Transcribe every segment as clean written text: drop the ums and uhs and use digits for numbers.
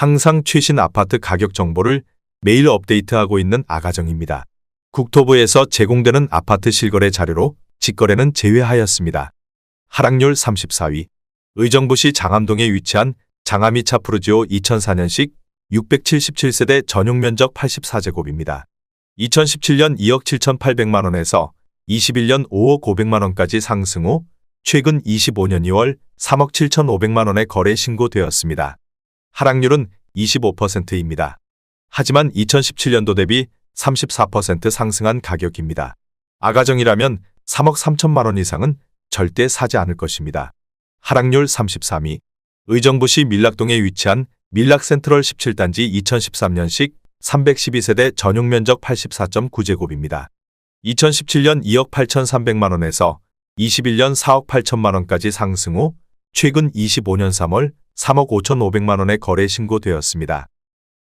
항상 최신 아파트 가격 정보를 매일 업데이트하고 있는 아가정입니다. 국토부에서 제공되는 아파트 실거래 자료로 직거래는 제외하였습니다. 하락률 34위. 의정부시 장암동에 위치한 장암이차 푸르지오 2004년식 677세대 전용 면적 84제곱입니다. 2017년 2억 7,800만 원에서 21년 5억 500만 원까지 상승 후 최근 25년 2월 3억 7,500만 원에 거래 신고되었습니다. 하락률은 25%입니다. 하지만 2017년도 대비 34% 상승한 가격입니다. 아가정이라면 3억 3천만 원 이상은 절대 사지 않을 것입니다. 하락률 33위. 의정부시 밀락동에 위치한 밀락센트럴 17단지 2013년식 312세대 전용 면적 84.9제곱입니다. 2017년 2억 8,300만 원에서 21년 4억 8천만 원까지 상승 후 최근 25년 3월 3억 5,500만 원에 거래 신고되었습니다.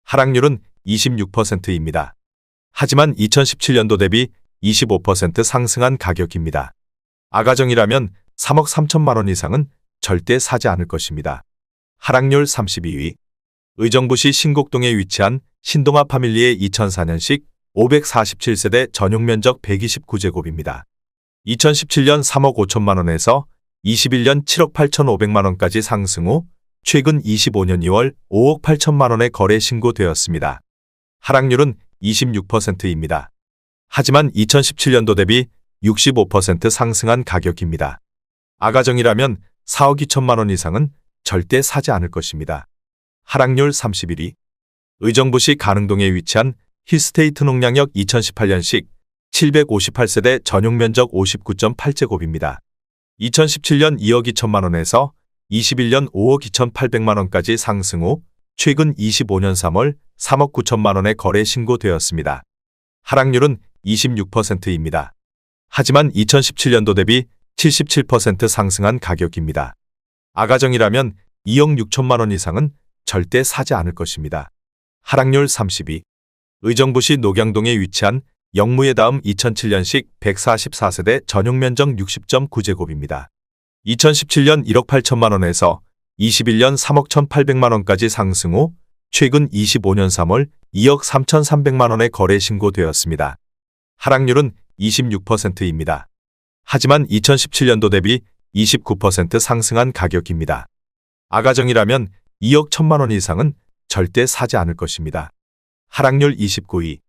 하락률은 26%입니다. 하지만 2017년도 대비 25% 상승한 가격입니다. 아가정이라면 3억 3천만 원 이상은 절대 사지 않을 것입니다. 하락률 32위. 의정부시 신곡동에 위치한 신동아 파밀리의 2004년식 547세대 전용 면적 129제곱입니다. 2017년 3억 5천만 원에서 21년 7억 8,500만 원까지 상승 후 최근 25년 2월 5억 8천만 원에 거래 신고되었습니다. 하락률은 26%입니다. 하지만 2017년도 대비 65% 상승한 가격입니다. 아가정이라면 4억 2천만 원 이상은 절대 사지 않을 것입니다. 하락률 31위. 의정부시 가능동에 위치한 힐스테이트 농량역 2018년식 758세대 전용 면적 59.8제곱입니다. 2017년 2억 2천만 원에서 21년 5억 2,800만 원까지 상승 후 최근 25년 3월 3억 9천만 원에 거래 신고되었습니다. 하락률은 26%입니다. 하지만 2017년도 대비 77% 상승한 가격입니다. 아가정이라면 2억 6천만 원 이상은 절대 사지 않을 것입니다. 하락률 32. 의정부시 녹양동에 위치한 영무의 다음 2007년식 144세대 전용 면적 60.9제곱입니다. 2017년 1억 8천만 원에서 21년 3억 1,800만 원까지 상승 후 최근 25년 3월 2억 3,300만 원에 거래 신고되었습니다. 하락률은 26%입니다. 하지만 2017년도 대비 29% 상승한 가격입니다. 아가정이라면 2억 1천만 원 이상은 절대 사지 않을 것입니다. 하락률 29위.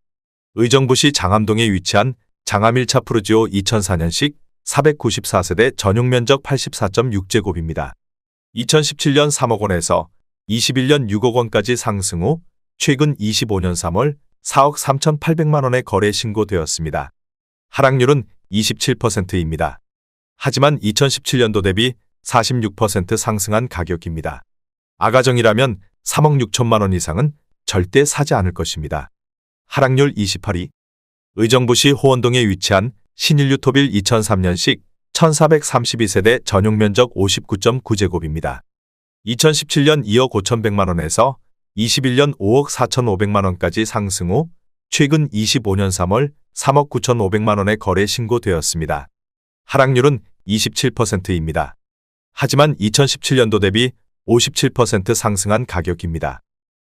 의정부시 장암동에 위치한 장암 1차 푸르지오 2004년식 494세대 전용 면적 84.6제곱입니다. 2017년 3억 원에서 21년 6억 원까지 상승 후 최근 25년 3월 4억 3,800만 원에 거래 신고되었습니다. 하락률은 27%입니다. 하지만 2017년도 대비 46% 상승한 가격입니다. 아가정이라면 3억 6천만 원 이상은 절대 사지 않을 것입니다. 하락률 28위. 의정부시 호원동에 위치한 신일유토빌 2003년식 1432세대 전용 면적 59.9제곱입니다. 2017년 2억 5,100만 원에서 21년 5억 4,500만 원까지 상승 후 최근 25년 3월 3억 9,500만 원에 거래 신고되었습니다. 하락률은 27%입니다. 하지만 2017년도 대비 57% 상승한 가격입니다.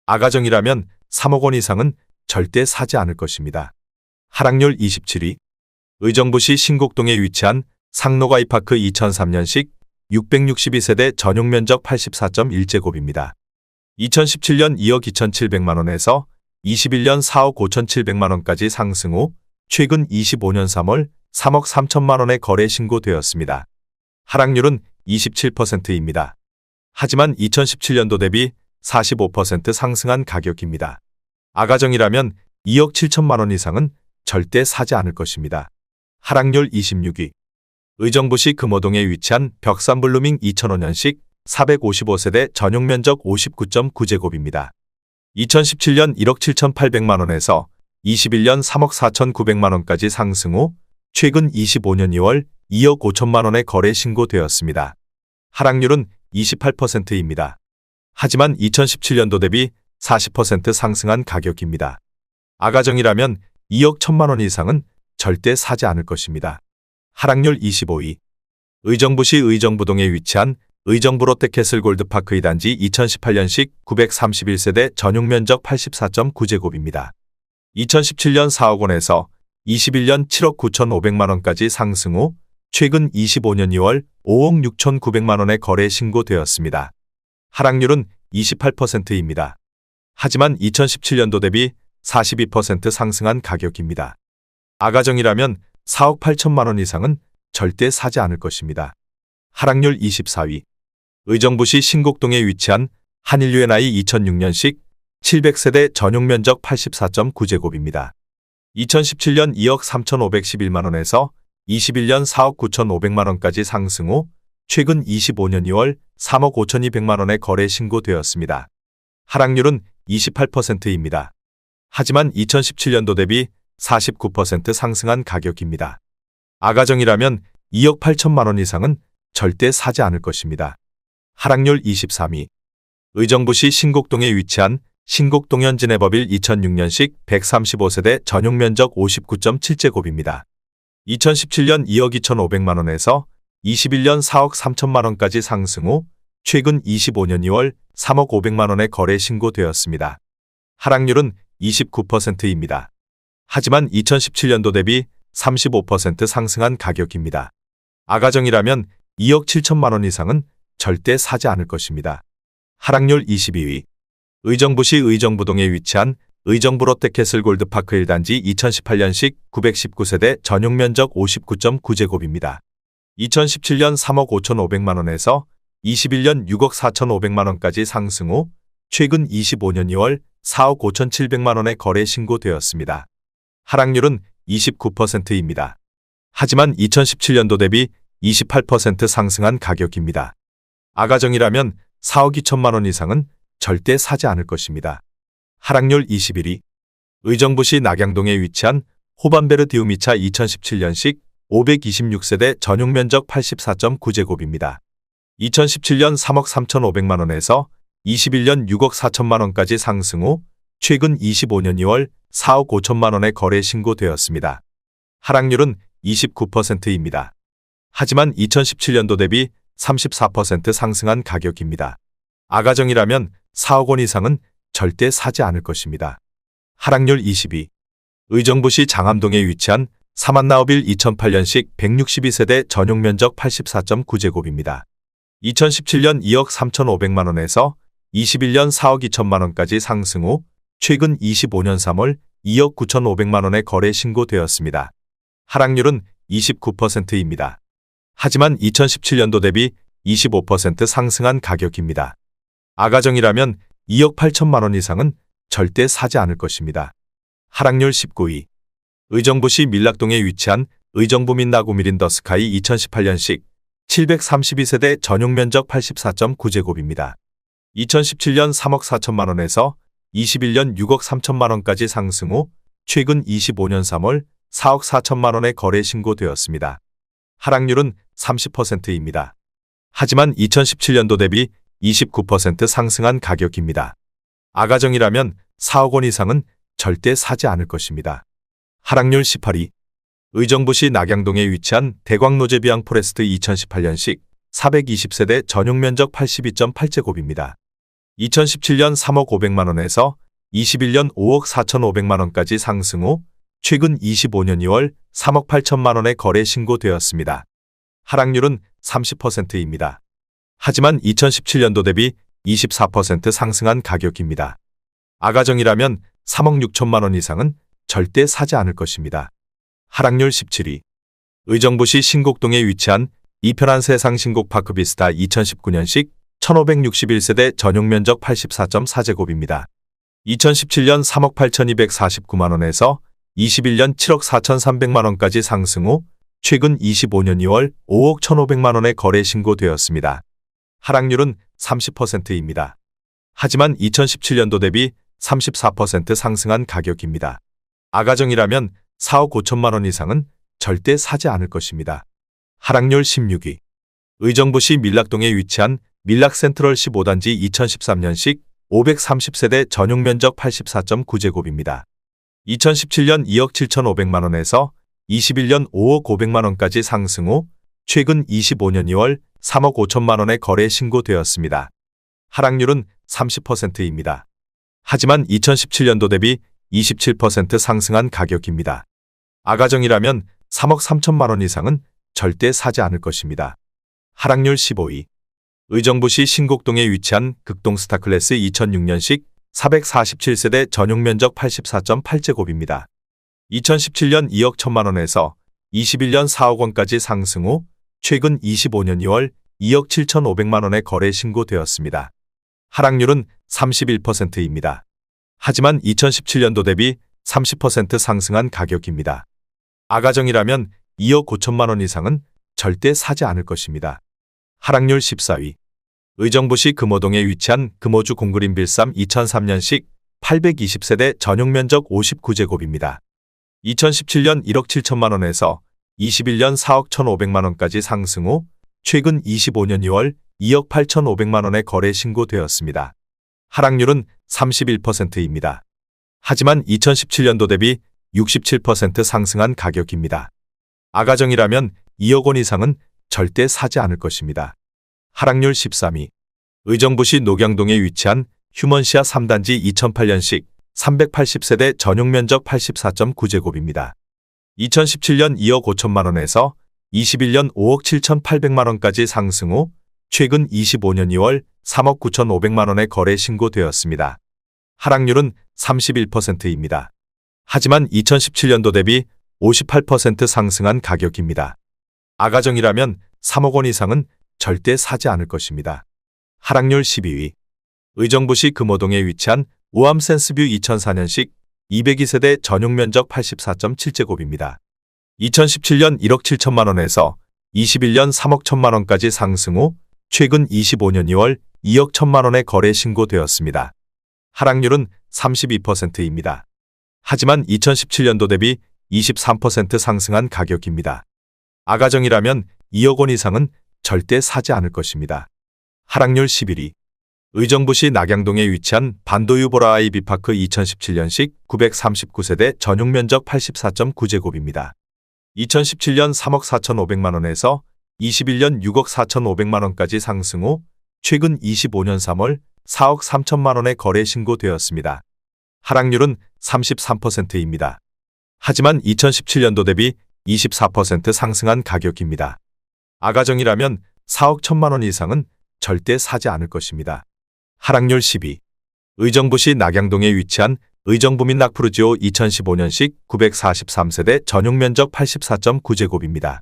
아가정이라면 3억 원 이상은 절대 사지 않을 것입니다. 하락률 27위. 의정부시 신곡동에 위치한 상로가이파크 2003년식 662세대 전용 면적 84.1제곱입니다. 2017년 2억 2,700만 원에서 21년 4억 5,700만 원까지 상승 후 최근 25년 3월 3억 3천만 원에 거래 신고되었습니다. 하락률은 27%입니다. 하지만 2017년도 대비 45% 상승한 가격입니다. 아가정이라면 2억 7천만 원 이상은 절대 사지 않을 것입니다. 하락률 26위. 의정부시 금호동에 위치한 벽산블루밍 2005년식 455세대 전용 면적 59.9제곱입니다. 2017년 1억 7,800만 원에서 21년 3억 4,900만 원까지 상승 후 최근 25년 2월 2억 5천만 원에 거래 신고되었습니다. 하락률은 28%입니다. 하지만 2017년도 대비 40% 상승한 가격입니다. 아가정이라면 2억 1천만 원 이상은 절대 사지 않을 것입니다. 하락률 25위. 의정부시 의정부동에 위치한 의정부 롯데캐슬 골드파크 2단지 2018년식 931세대 전용 면적 84.9제곱입니다. 2017년 4억 원에서 21년 7억 9,500만 원까지 상승 후 최근 25년 2월 5억 6,900만 원에 거래 신고되었습니다. 하락률은 28%입니다. 하지만 2017년도 대비 42% 상승한 가격입니다. 아가정이라면 4억 8천만 원 이상은 절대 사지 않을 것입니다. 하락률 24위. 의정부시 신곡동에 위치한 한일 U&I 2006년식 700세대 전용 면적 84.9제곱입니다. 2017년 2억 3,511만 원에서 21년 4억 9,500만 원까지 상승 후 최근 25년 2월 3억 5,200만 원에 거래 신고되었습니다. 하락률은 28%입니다. 하지만 2017년도 대비 49% 상승한 가격입니다. 아가정이라면 2억 8천만 원 이상은 절대 사지 않을 것입니다. 하락률 23위. 의정부시 신곡동에 위치한 신곡동현진해법일 2006년식 135세대 전용 면적 59.7제곱입니다. 2017년 2억 2,500만 원에서 21년 4억 3천만 원까지 상승 후 최근 25년 2월 3억 500만 원에 거래 신고되었습니다. 하락률은 29%입니다. 하지만 2017년도 대비 35% 상승한 가격입니다. 아가정이라면 2억 7천만 원 이상은 절대 사지 않을 것입니다. 하락률 22위. 의정부시 의정부동에 위치한 의정부 롯데캐슬 골드파크 1단지 2018년식 919세대 전용 면적 59.9제곱입니다. 2017년 3억 5,500만 원에서 21년 6억 4,500만 원까지 상승 후 최근 25년 2월 4억 5,700만 원에 거래 신고되었습니다. 하락률은 29%입니다. 하지만 2017년도 대비 28% 상승한 가격입니다. 아가정이라면 4억 2천만 원 이상은 절대 사지 않을 것입니다. 하락률 21위. 의정부시 낙양동에 위치한 호반베르디우미차 2017년식 526세대 전용 면적 84.9제곱입니다. 2017년 3억 3,500만 원에서 21년 6억 4천만 원까지 상승 후 최근 25년 2월 4억 5천만 원에 거래 신고되었습니다. 하락률은 29%입니다. 하지만 2017년도 대비 34% 상승한 가격입니다. 아가정이라면 4억 원 이상은 절대 사지 않을 것입니다. 하락률 22. 의정부시 장암동에 위치한 사만나우빌 2008년식 162세대 전용 면적 84.9제곱입니다. 2017년 2억 3,500만 원에서 21년 4억 2천만 원까지 상승 후 최근 25년 3월 2억 9,500만 원에 거래 신고되었습니다. 하락률은 29%입니다. 하지만 2017년도 대비 25% 상승한 가격입니다. 아가정이라면 2억 8천만 원 이상은 절대 사지 않을 것입니다. 하락률 19위. 의정부시 밀락동에 위치한 의정부 민나구미린 더스카이 2018년식 732세대 전용 면적 84.9제곱입니다. 2017년 3억 4천만 원에서 21년 6억 3천만 원까지 상승 후 최근 25년 3월 4억 4천만 원에 거래 신고되었습니다. 하락률은 30%입니다. 하지만 2017년도 대비 29% 상승한 가격입니다. 아가정이라면 4억 원 이상은 절대 사지 않을 것입니다. 하락률 18위. 의정부시 낙양동에 위치한 대광로제비앙 포레스트 2018년식 420세대 전용 면적 82.8제곱입니다. 2017년 3억 500만 원에서 21년 5억 4,500만 원까지 상승 후 최근 25년 2월 3억 8천만 원에 거래 신고되었습니다. 하락률은 30%입니다. 하지만 2017년도 대비 24% 상승한 가격입니다. 아가정이라면 3억 6천만 원 이상은 절대 사지 않을 것입니다. 하락률 17위. 의정부시 신곡동에 위치한 이편한 세상 신곡파크 비스타 2019년식 1561세대 전용 면적 84.4제곱입니다. 2017년 3억 8,249만 원에서 21년 7억 4,300만 원까지 상승 후 최근 25년 2월 5억 1,500만 원에 거래 신고되었습니다. 하락률은 30%입니다. 하지만 2017년도 대비 34% 상승한 가격입니다. 아가정이라면 4억 5천만 원 이상은 절대 사지 않을 것입니다. 하락률 16위. 의정부시 밀락동에 위치한 밀락센트럴 15단지 2013년식 530세대 전용 면적 84.9제곱입니다. 2017년 2억 7,500만 원에서 21년 5억 500만 원까지 상승 후 최근 25년 2월 3억 5천만 원의 거래 신고되었습니다. 하락률은 30%입니다. 하지만 2017년도 대비 27% 상승한 가격입니다. 아가정이라면 3억 3천만 원 이상은 절대 사지 않을 것입니다. 하락률 15위. 의정부시 신곡동에 위치한 극동 스타클래스 2006년식 447세대 전용 면적 84.8제곱입니다. 2017년 2억 1천만 원에서 21년 4억 원까지 상승 후 최근 25년 2월 2억 7천5백만 원의 거래 신고되었습니다. 하락률은 31%입니다. 하지만 2017년도 대비 30% 상승한 가격입니다. 아가정이라면 2억 5천만 원 이상은 절대 사지 않을 것입니다. 하락률 14위. 의정부시 금호동에 위치한 금호주 공그린 빌삼 2003년식 820세대 전용 면적 59제곱입니다. 2017년 1억 7천만 원에서 21년 4억 1,500만 원까지 상승 후 최근 25년 2월 2억 8,500만 원의 거래 신고되었습니다. 하락률은 31%입니다. 하지만 2017년도 대비 67% 상승한 가격입니다. 아가정이라면 2억 원 이상은 절대 사지 않을 것입니다. 하락률 13위. 의정부시 녹양동에 위치한 휴먼시아 3단지 2008년식 380세대 전용 면적 84.9제곱입니다. 2017년 2억 5천만 원에서 21년 5억 7천8백만 원까지 상승 후 최근 25년 2월 3억 9천5백만 원의 거래 신고되었습니다. 하락률은 31%입니다. 하지만 2017년도 대비 58% 상승한 가격입니다. 아가정이라면 3억 원 이상은 절대 사지 않을 것입니다. 하락률 12위. 의정부시 금호동에 위치한 우암 센스뷰 2004년식 202세대 전용 면적 84.7제곱입니다. 2017년 1억 7천만 원에서 21년 3억 1천만 원까지 상승 후 최근 25년 2월 2억 1천만 원의 거래 신고되었습니다. 하락률은 32%입니다. 하지만 2017년도 대비 23% 상승한 가격입니다. 아가정이라면 2억 원 이상은 절대 사지 않을 것입니다. 하락률 11위. 의정부시 낙양동에 위치한 반도유 보라 아이비파크 2017년식 939세대 전용 면적 84.9제곱입니다. 2017년 3억 4천5백만 원에서 21년 6억 4천5백만 원까지 상승 후 최근 25년 3월 4억 3천만 원의 거래 신고되었습니다. 하락률은 33%입니다. 하지만 2017년도 대비 24% 상승한 가격입니다. 아가정이라면 4억 1천만 원 이상은 절대 사지 않을 것입니다. 하락률 10위. 의정부시 낙양동에 위치한 의정부민 낙푸르지오 2015년식 943세대 전용 면적 84.9제곱입니다.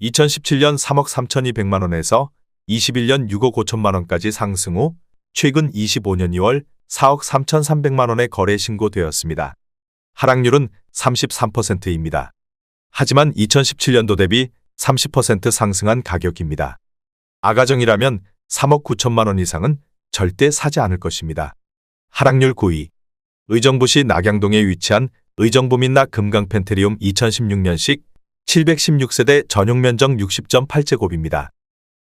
2017년 3억 3,200만 원에서 21년 6억 5천만 원까지 상승 후 최근 25년 2월 4억 3,300만 원의 거래 신고되었습니다. 하락률은 33%입니다. 하지만 2017년도 대비 30% 상승한 가격입니다. 아가정이라면 3억 9천만 원 이상은 절대 사지 않을 것입니다. 하락률 9위. 의정부시 낙양동에 위치한 의정부민낙 금강펜테리움 2016년식 716세대 전용 면적 60.8제곱입니다.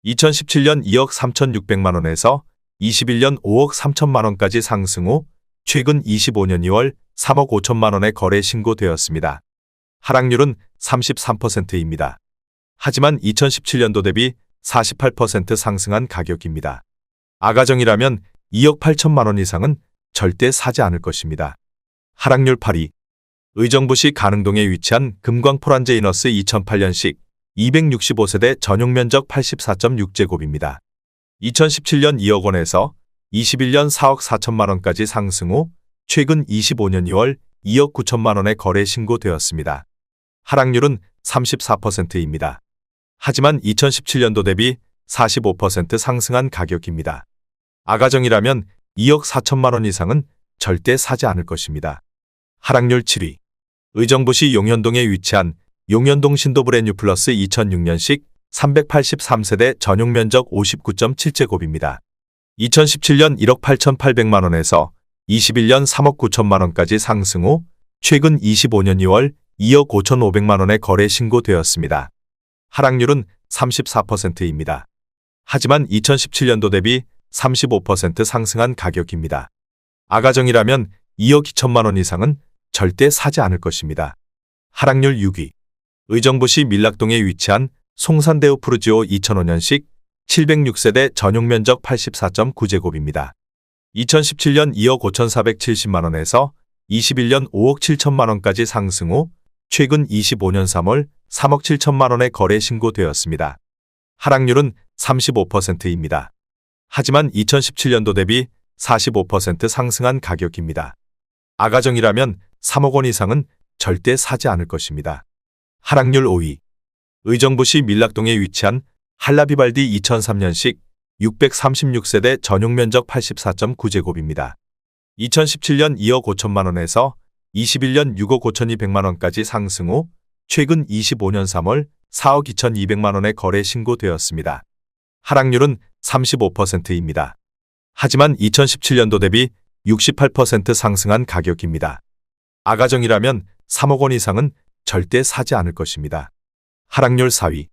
2017년 2억 3,600만 원에서 21년 5억 3천만 원까지 상승 후 최근 25년 2월 3억 5천만 원의 거래 신고되었습니다. 하락률은 33%입니다. 하지만 2017년도 대비 48% 상승한 가격입니다. 아가정이라면 2억 8천만 원 이상은 절대 사지 않을 것입니다. 하락률 8위. 의정부시 가능동에 위치한 금광포란제 이너스 2008년식 265세대 전용 면적 84.6제곱입니다. 2017년 2억 원에서 21년 4억 4천만 원까지 상승 후 최근 25년 2월 2억 9천만 원의 거래 신고되었습니다. 하락률은 34%입니다. 하지만 2017년도 대비 45% 상승한 가격입니다. 아가정이라면 2억 4천만 원 이상은 절대 사지 않을 것입니다. 하락률 7위. 의정부시 용현동에 위치한 용현동 신도브레뉴 플러스 2006년식 383세대 전용 면적 59.7제곱입니다. 2017년 1억 8,800만 원에서 21년 3억 9천만 원까지 상승 후 최근 25년 2월 2억 5,500만 원의 거래 신고되었습니다. 하락률은 34%입니다. 하지만 2017년도 대비 35% 상승한 가격입니다. 아가정이라면 2억 2천만 원 이상은 절대 사지 않을 것입니다. 하락률 6위. 의정부시 밀락동에 위치한 송산대우 푸르지오 2005년식 706세대 전용 면적 84.9제곱입니다. 2017년 2억 5,470만 원에서 21년 5억 7천만 원까지 상승 후 최근 25년 3월 3억 7천만 원에 거래 신고되었습니다. 하락률은 35%입니다. 하지만 2017년도 대비 45% 상승한 가격입니다. 아가정이라면 3억 원 이상은 절대 사지 않을 것입니다. 하락률 5위. 의정부시 밀락동에 위치한 할라비발디 2003년식 636세대 전용 면적 84.9제곱입니다. 2017년 2억 5천만 원에서 21년 6억 5,200만 원까지 상승 후 최근 25년 3월 4억 2,200만 원에 거래 신고되었습니다. 하락률은 35%입니다. 하지만 2017년도 대비 68% 상승한 가격입니다. 아가정이라면 3억 원 이상은 절대 사지 않을 것입니다. 하락률 4위.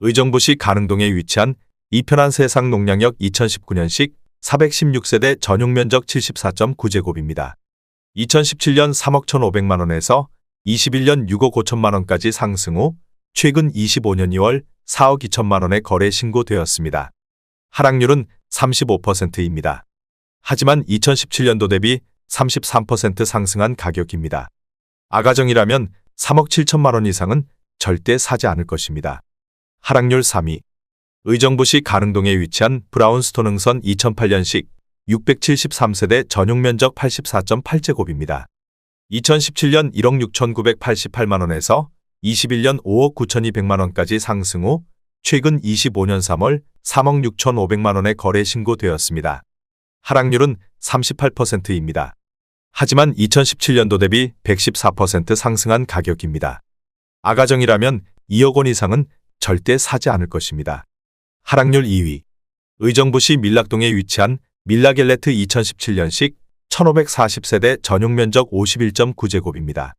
의정부시 가능동에 위치한 이편한 세상 농량역 2019년식 416세대 전용 면적 74.9제곱입니다. 2017년 3억 1,500만 원에서 21년 6억 5천만 원까지 상승 후 최근 25년 2월 4억 2천만 원에 거래 신고되었습니다. 하락률은 35%입니다. 하지만 2017년도 대비 33% 상승한 가격입니다. 아가정이라면 3억 7천만 원 이상은 절대 사지 않을 것입니다. 하락률 3위. 의정부시 가능동에 위치한 브라운스톤 흥선 2008년식 673세대 전용 면적 84.8제곱입니다. 2017년 1억 6,988만 원에서 21년 5억 9,200만 원까지 상승 후 최근 25년 3월 3억 6,500만 원에 거래 신고되었습니다. 하락률은 38%입니다. 하지만 2017년도 대비 114% 상승한 가격입니다. 아가정이라면 2억 원 이상은 절대 사지 않을 것입니다. 하락률 2위. 의정부시 밀락동에 위치한 밀라겔레트 2017년식 1540세대 전용 면적 51.9제곱입니다.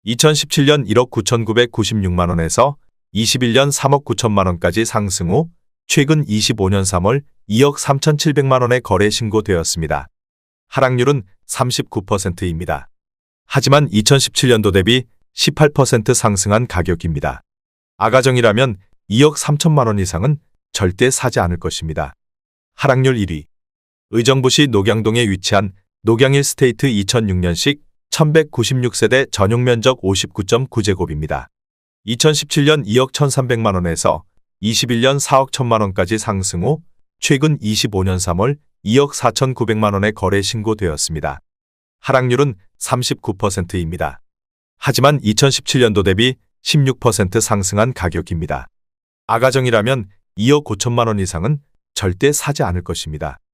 2017년 1억 9,996만 원에서 21년 3억 9천만 원까지 상승 후 최근 25년 3월 2억 3,700만 원에 거래 신고되었습니다. 하락률은 39%입니다. 하지만 2017년도 대비 18% 상승한 가격입니다. 아가정이라면 2억 3천만 원 이상은 절대 사지 않을 것입니다. 하락률 1위. 의정부시 녹양동에 위치한 녹양일 스테이트 2006년식 1196세대 전용 면적 59.9제곱입니다. 2017년 2억 1,300만 원에서 21년 4억 1천만 원까지 상승 후 최근 25년 3월 2억 4,900만 원에 거래 신고되었습니다. 하락률은 39%입니다. 하지만 2017년도 대비 16% 상승한 가격입니다. 아가정이라면 2억 5천만 원 이상은 절대 사지 않을 것입니다.